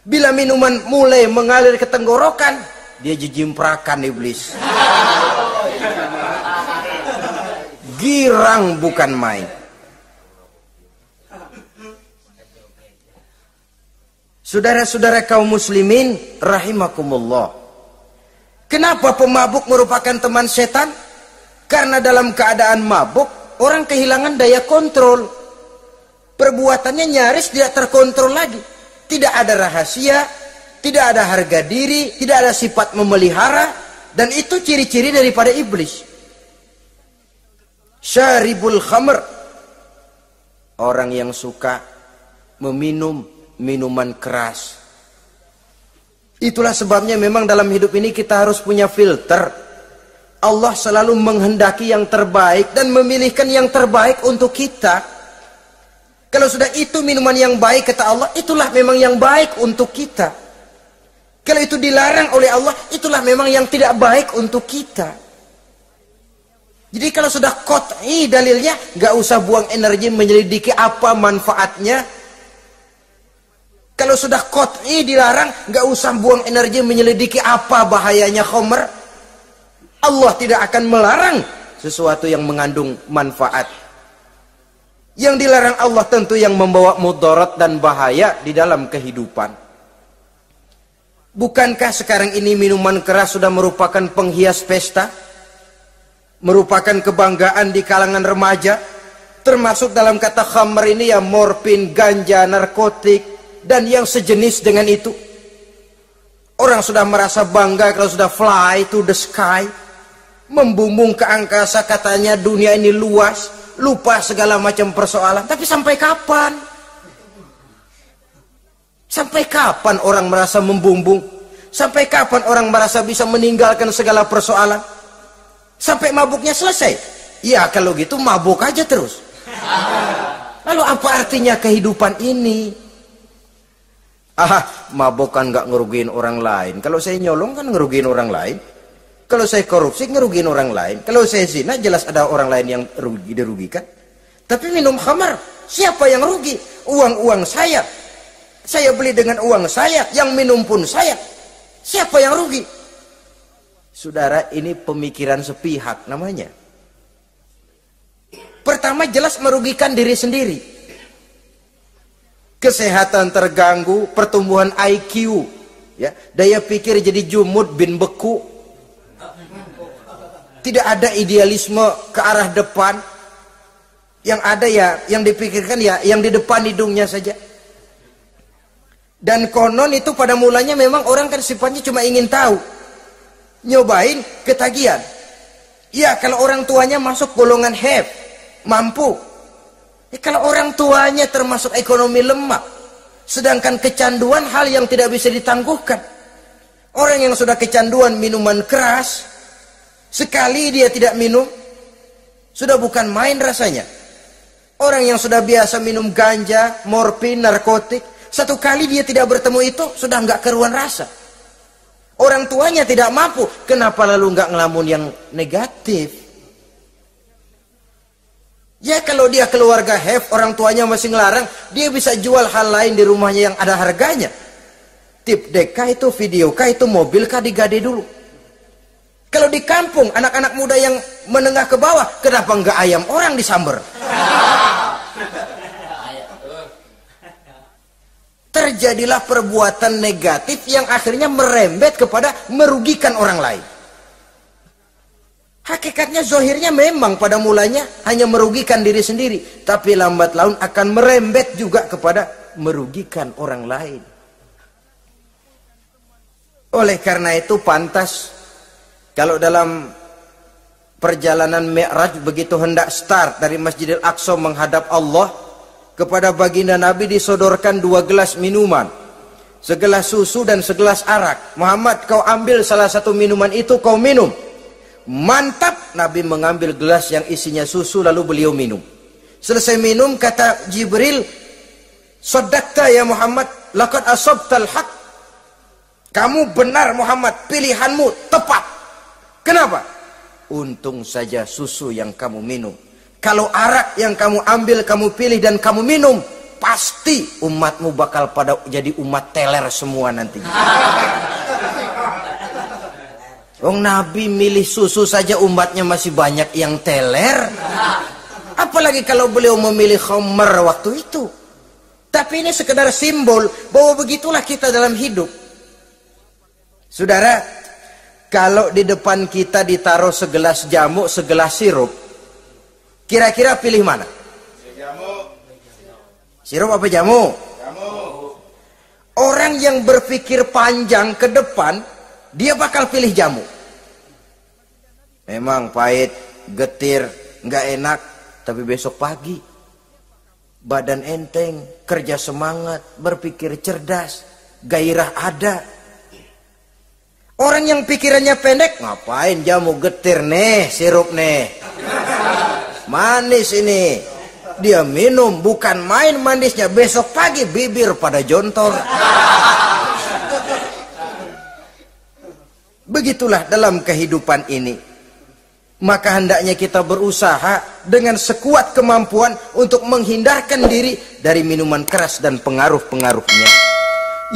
Bila minuman mulai mengalir ke tenggorokan, dia jijimprakan iblis. Girang bukan main. Saudara-saudara kaum muslimin rahimakumullah. Kenapa pemabuk merupakan teman setan? Karena dalam keadaan mabuk, orang kehilangan daya kontrol. Perbuatannya nyaris tidak terkontrol lagi. Tidak ada rahasia, tidak ada harga diri, tidak ada sifat memelihara. Dan itu ciri-ciri daripada iblis. Syaribul khamr, orang yang suka meminum minuman keras. Itulah sebabnya memang dalam hidup ini kita harus punya filter. Allah selalu menghendaki yang terbaik dan memilihkan yang terbaik untuk kita. Kalau sudah itu minuman yang baik kata Allah, itulah memang yang baik untuk kita. Kalau itu dilarang oleh Allah, itulah memang yang tidak baik untuk kita. Jadi kalau sudah qat'i dalilnya, gak usah buang energi menyelidiki apa manfaatnya. Kalau Kalau sudah qat'i dilarang, nggak usah buang energi menyelidiki apa bahayanya khamr. Allah tidak akan melarang sesuatu yang mengandung manfaat. Yang dilarang Allah tentu yang membawa mudarat dan bahaya di dalam kehidupan. Bukankah sekarang ini minuman keras sudah merupakan penghias pesta? Merupakan kebanggaan di kalangan remaja? Termasuk dalam kata khamr ini ya morfin, ganja, narkotik, dan yang sejenis dengan itu. Orang sudah merasa bangga kalau sudah fly to the sky, membumbung ke angkasa, katanya dunia ini luas, lupa segala macam persoalan. Tapi sampai kapan? Sampai kapan orang merasa membumbung? Sampai kapan orang merasa bisa meninggalkan segala persoalan? Sampai mabuknya selesai? Ya kalau gitu mabuk aja terus. Lalu apa artinya kehidupan ini? Mabuk kan nggak ngerugiin orang lain. Kalau saya nyolong kan ngerugiin orang lain. Kalau saya korupsi ngerugiin orang lain. Kalau saya zina jelas ada orang lain yang dirugikan. Tapi minum khamar, siapa yang rugi? Uang saya. Saya beli dengan uang saya, yang minum pun saya. Siapa yang rugi? Saudara, ini pemikiran sepihak namanya. Pertama jelas merugikan diri sendiri. Kesehatan terganggu, pertumbuhan IQ, ya, daya pikir jadi jumud bin beku. Tidak ada idealisme ke arah depan. Yang ada ya, yang dipikirkan ya, yang di depan hidungnya saja. Dan konon itu pada mulanya memang orang kan sifatnya cuma ingin tahu. Nyobain, ketagihan. Ya kalau orang tuanya masuk golongan have, mampu. Kalau orang tuanya termasuk ekonomi lemah, sedangkan kecanduan hal yang tidak bisa ditangguhkan. Orang yang sudah kecanduan minuman keras, sekali dia tidak minum, sudah bukan main rasanya. Orang yang sudah biasa minum ganja, morfin, narkotik, satu kali dia tidak bertemu itu, sudah nggak keruan rasa. Orang tuanya tidak mampu, kenapa lalu nggak ngelamun yang negatif? Ya kalau dia keluarga have, orang tuanya masih ngelarang, dia bisa jual hal lain di rumahnya yang ada harganya. Tip deka itu, video kah itu, mobil kah digade dulu. Kalau di kampung, anak-anak muda yang menengah ke bawah, kenapa nggak ayam orang disamber? Terjadilah perbuatan negatif yang akhirnya merembet kepada merugikan orang lain. Hakikatnya zohirnya memang pada mulanya hanya merugikan diri sendiri, tapi lambat laun akan merembet juga kepada merugikan orang lain. Oleh karena itu pantas kalau dalam perjalanan Mi'raj begitu hendak start dari Masjidil Aqsa menghadap Allah, kepada baginda Nabi disodorkan 2 gelas minuman, segelas susu dan segelas arak. Muhammad, kau ambil salah satu minuman itu, kau minum. Mantap, Nabi mengambil gelas yang isinya susu lalu beliau minum. Selesai minum kata Jibril, "Shaddaqta ya Muhammad, laqad asabtal haq." Kamu benar Muhammad, pilihanmu tepat. Kenapa? Untung saja susu yang kamu minum. Kalau arak yang kamu ambil, kamu pilih dan kamu minum, pasti umatmu bakal pada jadi umat teler semua nanti. Nabi milih susu saja umatnya masih banyak yang teler. Apalagi kalau beliau memilih khamr waktu itu. Tapi ini sekedar simbol bahwa begitulah kita dalam hidup. Saudara, kalau di depan kita ditaruh segelas jamu, segelas sirup, kira-kira pilih mana? Jamu. Sirup apa jamu? Jamu. Orang yang berpikir panjang ke depan, dia bakal pilih jamu. Memang pahit, getir, nggak enak, tapi besok pagi badan enteng, kerja semangat, berpikir cerdas, gairah ada. Orang yang pikirannya pendek, ngapain jamu getir nih, sirup nih, manis ini. Dia minum, bukan main manisnya, besok pagi bibir pada jontor. Begitulah dalam kehidupan ini. Maka hendaknya kita berusaha dengan sekuat kemampuan untuk menghindarkan diri dari minuman keras dan pengaruh-pengaruhnya.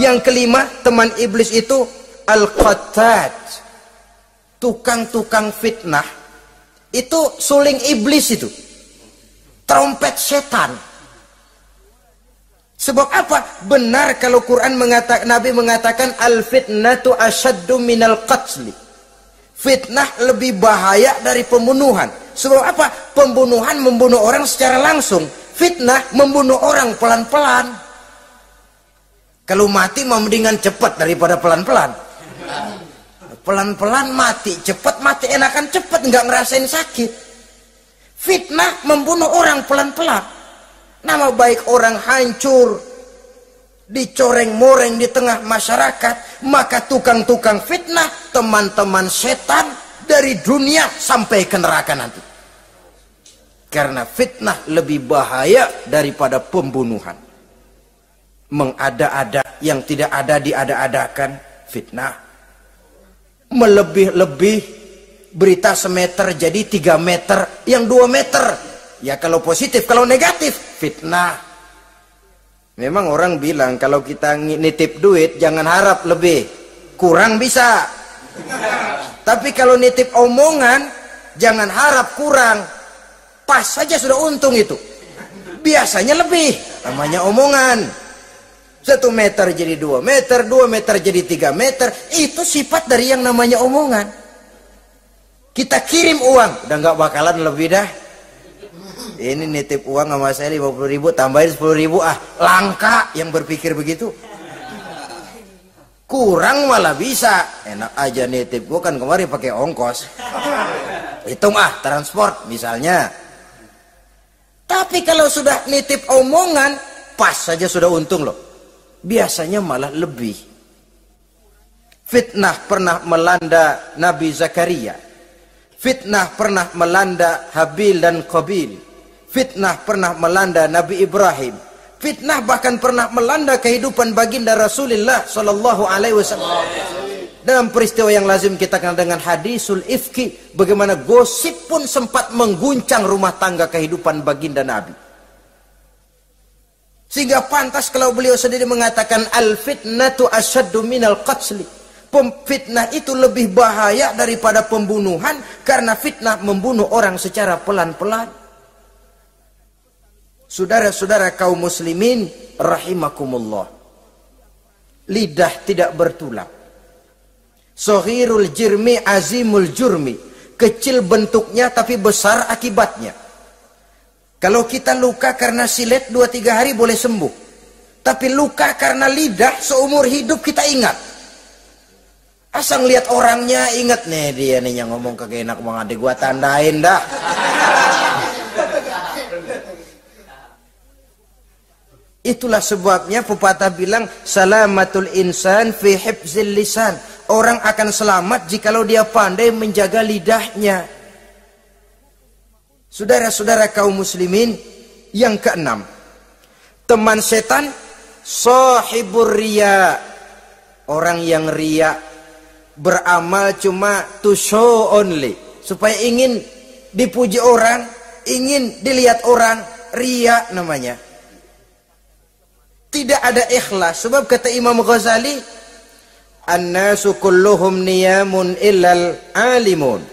Yang kelima, teman iblis itu al-qattat, tukang-tukang fitnah. Itu suling iblis itu, trompet setan. Sebab apa? Benar kalau Quran mengatakan, Nabi mengatakan al-fitnatu asyaddu minal qatli. Fitnah lebih bahaya dari pembunuhan. Sebab apa? Pembunuhan membunuh orang secara langsung. Fitnah membunuh orang pelan-pelan. Kalau mati mendingan cepat daripada pelan-pelan. Pelan-pelan mati, cepat mati enakan cepat, nggak ngerasain sakit. Fitnah membunuh orang pelan-pelan. Nama baik orang hancur, dicoreng-moreng di tengah masyarakat. Maka tukang-tukang fitnah, teman-teman setan dari dunia sampai ke neraka nanti. Karena fitnah lebih bahaya daripada pembunuhan. Mengada-ada yang tidak ada diada-adakan, fitnah. Melebih-lebih, berita semeter jadi 3 meter, yang 2 meter. Ya kalau positif, kalau negatif, fitnah. Memang orang bilang kalau kita nitip duit jangan harap lebih, kurang bisa. Tapi kalau nitip omongan jangan harap kurang, pas saja sudah untung itu. Biasanya lebih, namanya omongan. 1 meter jadi 2 meter, 2 meter jadi 3 meter. Itu sifat dari yang namanya omongan. Kita kirim uang, udah nggak bakalan lebih dah. Ini nitip uang sama saya 50.000, tambahin 10.000, langka yang berpikir begitu. Kurang malah bisa. Enak aja nitip, gua kan kemarin pakai ongkos. Hitung transport misalnya. Tapi kalau sudah nitip omongan, pas saja sudah untung loh. Biasanya malah lebih. Fitnah pernah melanda Nabi Zakaria. Fitnah pernah melanda Habil dan Qabil. Fitnah pernah melanda Nabi Ibrahim. Fitnah bahkan pernah melanda kehidupan baginda Rasulullah Sallallahu Alaihi Wasallam. Dalam peristiwa yang lazim kita kenal dengan hadisul ifki, bagaimana gosip pun sempat mengguncang rumah tangga kehidupan baginda Nabi. Sehingga pantas kalau beliau sendiri mengatakan al-fitnatu asyaddu minal qatli. Fitnah itu lebih bahaya daripada pembunuhan, karena fitnah membunuh orang secara pelan-pelan. Saudara-saudara kaum muslimin rahimakumullah, lidah tidak bertulang. Shaghirul jirmi azimul jurmi, kecil bentuknya tapi besar akibatnya. Kalau kita luka karena silet 2-3 hari boleh sembuh, tapi luka karena lidah seumur hidup kita ingat. Asal lihat orangnya ingat, nih dia nih yang ngomong kagak enak, bang adik gua tandain dah. Itulah sebabnya pepatah bilang salamatul insan fi hifzil lisan. Orang akan selamat jikalau dia pandai menjaga lidahnya. Saudara-saudara kaum muslimin, yang keenam, teman setan sahibur riya. Orang yang riya, beramal cuma to show only, supaya ingin dipuji orang, ingin dilihat orang, riya namanya. Tidak ada ikhlas. Sebab kata Imam Ghazali, an-nasu kulluhum niyamun illal alimun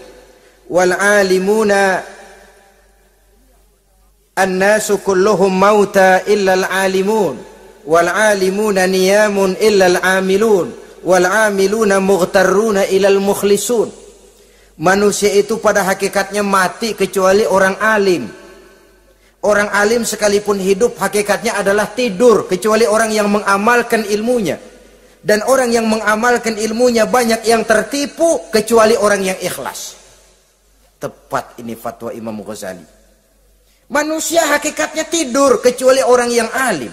wal alimuna, an-nasu kulluhum mauta illal alimun wal alimuna niyamun illal amilun wal amiluna mughtarruna ilal mukhlisun. Manusia itu pada hakikatnya mati kecuali orang alim. Orang alim sekalipun hidup hakikatnya adalah tidur, kecuali orang yang mengamalkan ilmunya. Dan orang yang mengamalkan ilmunya banyak yang tertipu, kecuali orang yang ikhlas. Tepat ini fatwa Imam Ghazali. Manusia hakikatnya tidur, kecuali orang yang alim.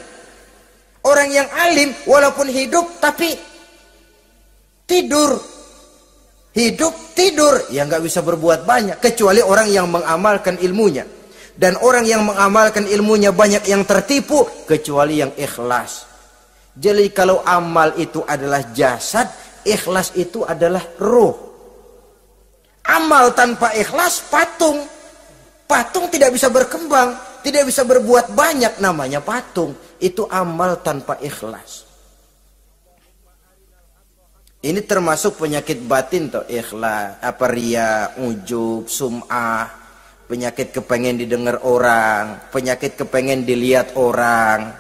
Orang yang alim walaupun hidup tapi tidur. Hidup tidur, ya nggak bisa berbuat banyak, kecuali orang yang mengamalkan ilmunya. Dan orang yang mengamalkan ilmunya banyak yang tertipu, kecuali yang ikhlas. Jadi kalau amal itu adalah jasad, ikhlas itu adalah ruh. Amal tanpa ikhlas patung. Patung tidak bisa berkembang, tidak bisa berbuat banyak, namanya patung. Itu amal tanpa ikhlas. Ini termasuk penyakit batin toh, ikhlas, ria, ujub, sum'ah, penyakit kepengen didengar orang, penyakit kepengen dilihat orang.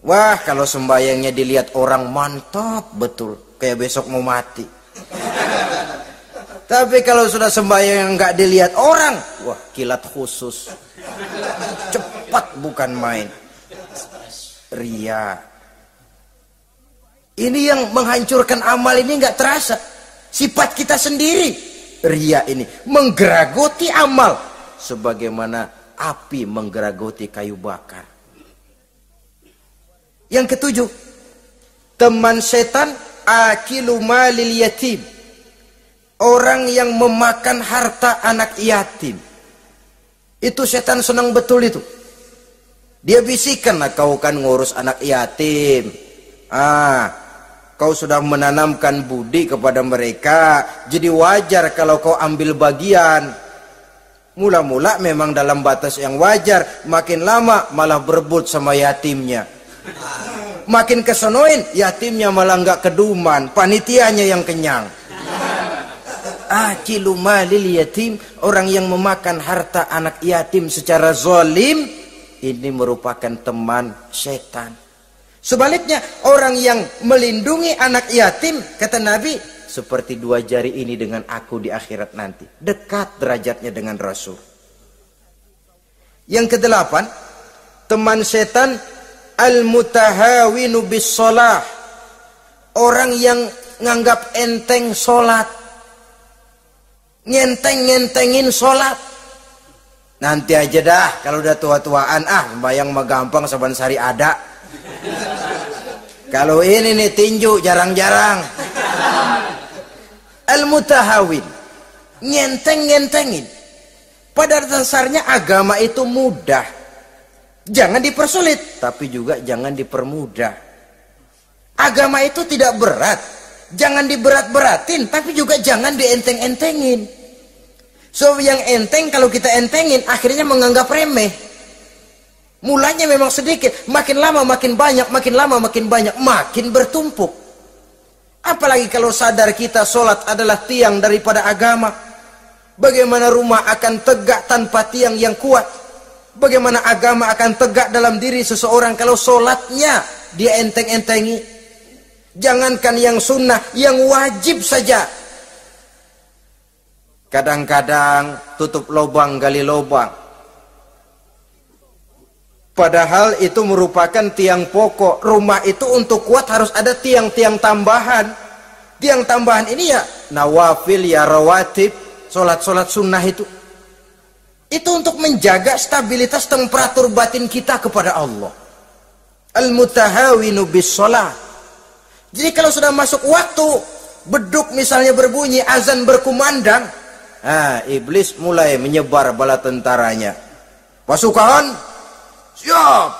Wah, kalau sembayangnya dilihat orang mantap betul, kayak besok mau mati. Tapi kalau sudah sembahyang nggak dilihat orang, wah kilat khusus, cepat bukan main. Ria. Ini yang menghancurkan amal ini nggak terasa. Sifat kita sendiri. Ria ini menggeragoti amal sebagaimana api menggeragoti kayu bakar. Yang ketujuh, teman setan akilu malil yatim. Orang yang memakan harta anak yatim. Itu setan senang betul itu. Dia bisikan, nah, kau kan ngurus anak yatim. Kau sudah menanamkan budi kepada mereka, jadi wajar kalau kau ambil bagian. Mula-mula memang dalam batas yang wajar, makin lama malah berebut sama yatimnya. Makin kesonoin, yatimnya malah nggak keduman, panitianya yang kenyang. Akilu malil yatim, orang yang memakan harta anak yatim secara zalim, ini merupakan teman setan. Sebaliknya, orang yang melindungi anak yatim, kata Nabi, seperti dua jari ini dengan aku di akhirat nanti. Dekat derajatnya dengan Rasul. Yang kedelapan, teman setan al-mutahawinu bis shalah. Orang yang nganggap enteng sholat. Ngenteng-ngentengin sholat. Nanti aja dah, kalau udah tua-tuaan, sembahyang mah gampang, saban sari ada. Kalau ini nih tinju jarang-jarang. Al-mutahawin, ngenteng-ngentengin. Pada dasarnya agama itu mudah. Jangan dipersulit, tapi juga jangan dipermudah. Agama itu tidak berat. Jangan diberat-beratin, tapi juga jangan dienteng-entengin. So yang enteng kalau kita entengin, akhirnya menganggap remeh. Mulanya memang sedikit, makin lama makin banyak, makin lama makin banyak, makin bertumpuk. Apalagi kalau sadar kita sholat adalah tiang daripada agama. Bagaimana rumah akan tegak tanpa tiang yang kuat? Bagaimana agama akan tegak dalam diri seseorang kalau sholatnya dia enteng-entengi? Jangankan yang sunnah, yang wajib saja. Kadang-kadang tutup lubang, gali lubang. Padahal itu merupakan tiang pokok. Rumah itu untuk kuat harus ada tiang-tiang tambahan. Tiang tambahan ini ya nawafil, ya rawatib, sholat-sholat sunnah itu. Itu untuk menjaga stabilitas temperatur batin kita kepada Allah. Al-mutahawinu bis shalah. Jadi kalau sudah masuk waktu, beduk misalnya berbunyi, azan berkumandang, iblis mulai menyebar bala tentaranya. Pasukan, siap.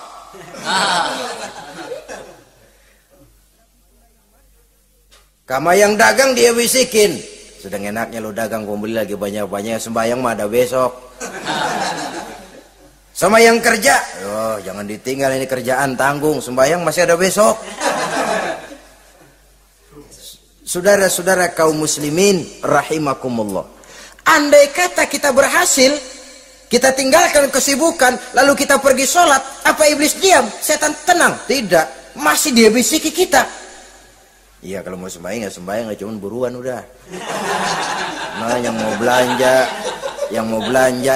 Kama yang dagang dia bisikin, sedang enaknya lo dagang, gua beli lagi banyak-banyak, sembahyang mah ada besok. Sama yang kerja, jangan ditinggal ini kerjaan, tanggung, sembahyang masih ada besok. Saudara-saudara kaum muslimin rahimakumullah. Andai kata kita berhasil, kita tinggalkan kesibukan, lalu kita pergi sholat, apa iblis diam? Setan tenang? Tidak, masih dia bisiki kita. Iya, kalau mau sembahyang ya sembahyang, cuman buruan udah. Nah, yang mau belanja,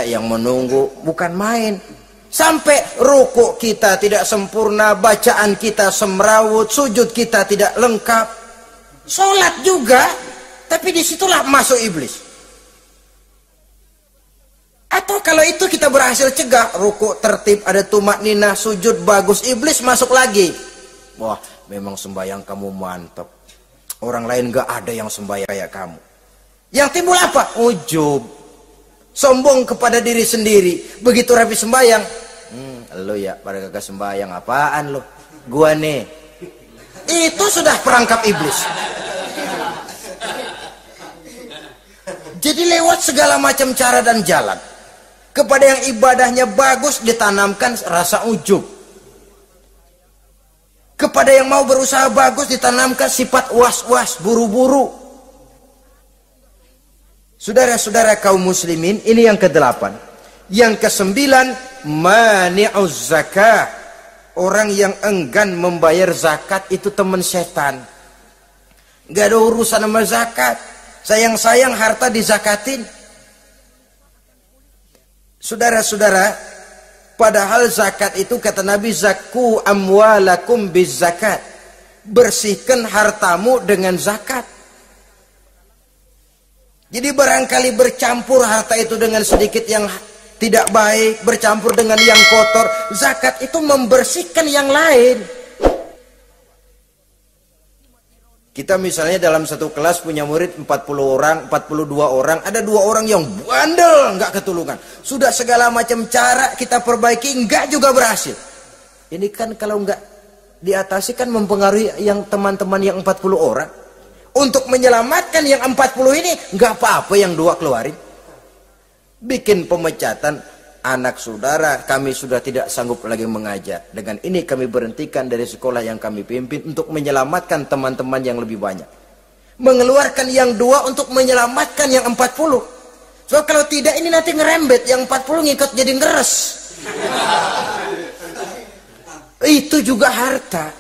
yang menunggu, bukan main. Sampai ruku kita tidak sempurna, bacaan kita semrawut, sujud kita tidak lengkap, sholat juga, tapi disitulah masuk iblis. Atau kalau itu kita berhasil cegah, ruku tertib, ada tumakninah, sujud bagus, iblis masuk lagi. Wah, memang sembahyang kamu mantap. Orang lain gak ada yang sembahyang kayak kamu. Yang timbul apa? Ujub. Sombong kepada diri sendiri. Begitu rapi sembahyang, lo ya pada kagak sembahyang, apaan lo? Gua nih. Itu sudah perangkap iblis. Jadi lewat segala macam cara dan jalan, kepada yang ibadahnya bagus ditanamkan rasa ujub. Kepada yang mau berusaha bagus ditanamkan sifat was-was, buru-buru. Saudara-saudara kaum muslimin, ini yang ke-8. Yang ke-9, mani'uz zakah. Orang yang enggan membayar zakat itu teman setan. Gak ada urusan sama zakat. Sayang-sayang harta dizakatin. Saudara-saudara, padahal zakat itu kata Nabi, zakku amwalakum biz zakat. Bersihkan hartamu dengan zakat. Jadi barangkali bercampur harta itu dengan sedikit yang tidak baik, bercampur dengan yang kotor. Zakat itu membersihkan yang lain. Kita misalnya dalam satu kelas punya murid 40 orang, 42 orang, ada 2 orang yang bandel, nggak ketulungan. Sudah segala macam cara kita perbaiki, nggak juga berhasil. Ini kan kalau nggak diatasi kan mempengaruhi yang teman-teman yang 40 orang. Untuk menyelamatkan yang 40 ini, nggak apa-apa yang 2 keluarin. Bikin pemecatan. Anak saudara, kami sudah tidak sanggup lagi mengajar. Dengan ini kami berhentikan dari sekolah yang kami pimpin untuk menyelamatkan teman-teman yang lebih banyak. Mengeluarkan yang 2 untuk menyelamatkan yang 40. So kalau tidak ini nanti ngerembet, yang 40 ngikut jadi ngeres. Itu juga harta.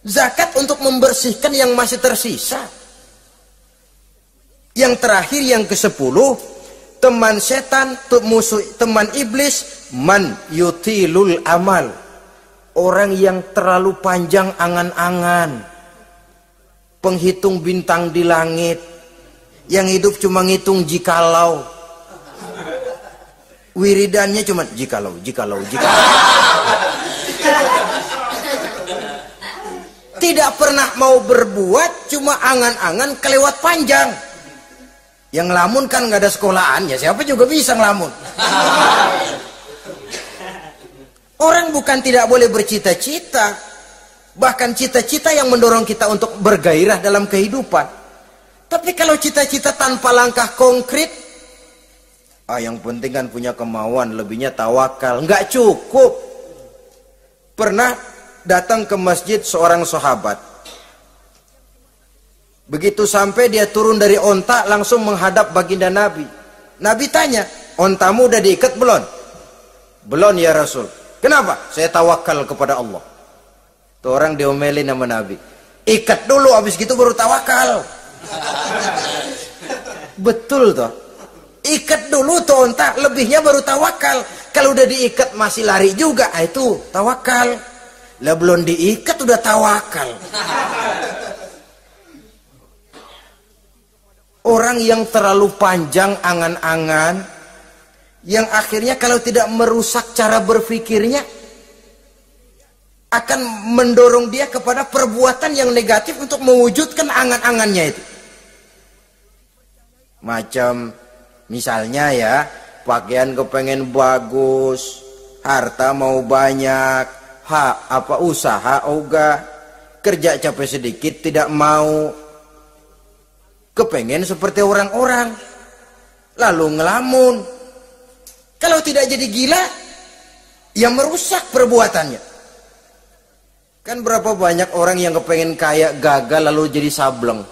Zakat untuk membersihkan yang masih tersisa. Yang terakhir yang ke-10, teman setan, musuh, teman iblis, man yutilul amal. Orang yang terlalu panjang angan-angan. Penghitung bintang di langit. Yang hidup cuma ngitung jikalau. Wiridannya cuma jikalau. Tidak pernah mau berbuat, cuma angan-angan kelewat panjang. Yang ngelamun kan nggak ada sekolahan, ya siapa juga bisa ngelamun. Orang bukan tidak boleh bercita-cita, bahkan cita-cita yang mendorong kita untuk bergairah dalam kehidupan. Tapi kalau cita-cita tanpa langkah konkret, yang penting kan punya kemauan, lebihnya tawakal, nggak cukup. Pernah datang ke masjid seorang sahabat. Begitu sampai dia turun dari onta langsung menghadap baginda Nabi. Nabi tanya, ontamu udah diikat belum? Belum ya Rasul. Kenapa? Saya tawakal kepada Allah. Tuh orang diomelin sama Nabi. Ikat dulu, habis gitu baru tawakal. Betul toh. Ikat dulu tuh onta, lebihnya baru tawakal. Kalau udah diikat masih lari juga, itu tawakal. Lah belum diikat udah tawakal. Orang yang terlalu panjang angan-angan, yang akhirnya kalau tidak merusak cara berpikirnya, akan mendorong dia kepada perbuatan yang negatif untuk mewujudkan angan-angannya itu. Macam misalnya ya, pakaian kepengen bagus, harta mau banyak, usaha ogah, kerja capek sedikit tidak mau. Kepengen seperti orang-orang, lalu ngelamun. Kalau tidak jadi gila, ya merusak perbuatannya. Kan berapa banyak orang yang kepengen kaya, gagal lalu jadi sableng.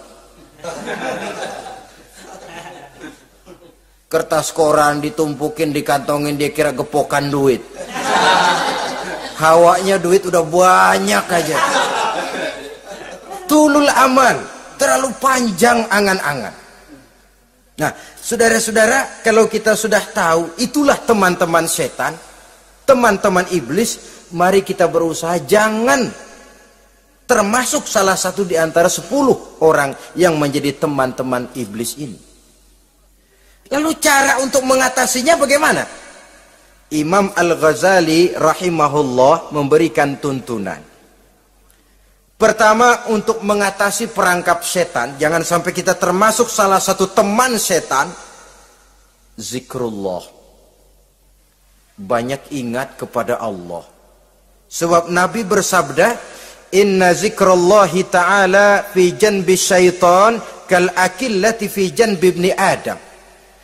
Kertas koran ditumpukin, dikantongin, dia kira gepokan duit. Hawanya duit udah banyak aja. Tulul amal. Terlalu panjang angan-angan. Nah, saudara-saudara, kalau kita sudah tahu itulah teman-teman setan, teman-teman iblis, mari kita berusaha jangan termasuk salah satu di antara 10 orang yang menjadi teman-teman iblis ini. Lalu cara untuk mengatasinya bagaimana? Imam Al-Ghazali rahimahullah memberikan tuntunan. Pertama, untuk mengatasi perangkap setan, jangan sampai kita termasuk salah satu teman setan, zikrullah. Banyak ingat kepada Allah. Sebab Nabi bersabda, inna zikrullahi ta'ala fi janbi syaitan kal akillati fi janbi ibni Adam.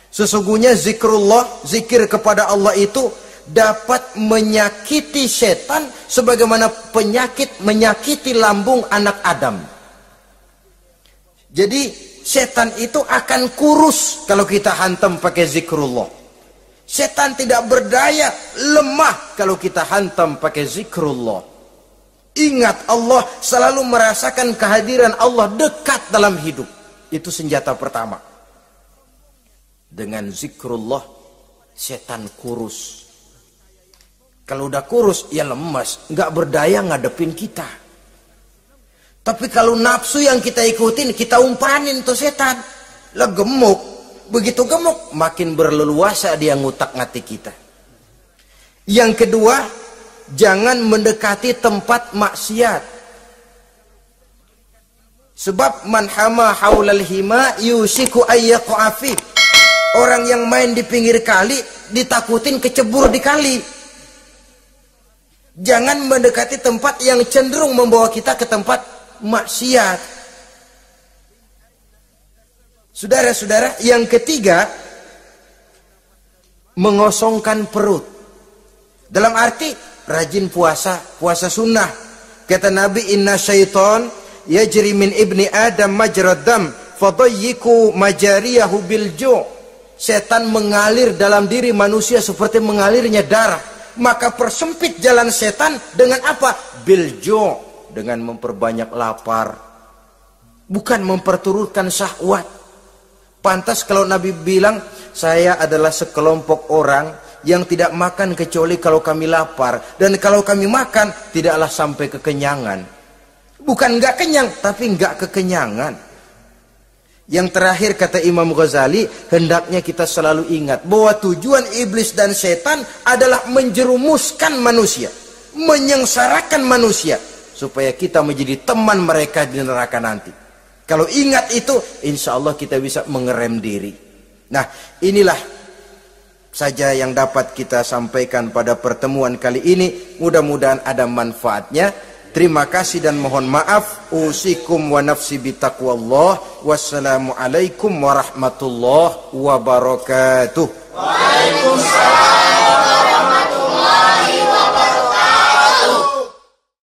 Sesungguhnya zikrullah, zikir kepada Allah itu dapat menyakiti setan sebagaimana penyakit menyakiti lambung anak Adam. Jadi setan itu akan kurus kalau kita hantam pakai zikrullah. Setan tidak berdaya, lemah kalau kita hantam pakai zikrullah. Ingat Allah, selalu merasakan kehadiran Allah dekat dalam hidup. Itu senjata pertama. Dengan zikrullah setan kurus. Kalau udah kurus ya lemas, nggak berdaya ngadepin kita. Tapi kalau nafsu yang kita ikutin, kita umpanin tuh setan, lah gemuk. Begitu gemuk makin berleluasa dia ngutak-ngatik kita. Yang kedua, jangan mendekati tempat maksiat. Sebab man hama haulal hima yusiku ayyaqa fi. Orang yang main di pinggir kali ditakutin kecebur di kali. Jangan mendekati tempat yang cenderung membawa kita ke tempat maksiat. Saudara-saudara, yang ketiga, mengosongkan perut. Dalam arti rajin puasa, puasa sunnah. Kata Nabi, inna syaitan yajri min ibni adam majrad dam fadayyiku majariyahu bil ju'. Setan mengalir dalam diri manusia seperti mengalirnya darah. Maka persempit jalan setan dengan apa? Biljo, dengan memperbanyak lapar, bukan memperturutkan syahwat. Pantas kalau Nabi bilang, saya adalah sekelompok orang yang tidak makan kecuali kalau kami lapar, dan kalau kami makan tidaklah sampai kekenyangan. Bukan nggak kenyang, tapi nggak kekenyangan. Yang terakhir kata Imam Ghazali, hendaknya kita selalu ingat bahwa tujuan iblis dan setan adalah menjerumuskan manusia, menyengsarakan manusia, supaya kita menjadi teman mereka di neraka nanti. Kalau ingat itu, insya Allah kita bisa mengerem diri. Nah, inilah saja yang dapat kita sampaikan pada pertemuan kali ini. Mudah-mudahan ada manfaatnya. Terima kasih dan mohon maaf. Usikum wa nafsi bitaqwallah. Wassalamualaikum warahmatullahi wabarakatuh. Waalaikumsalam.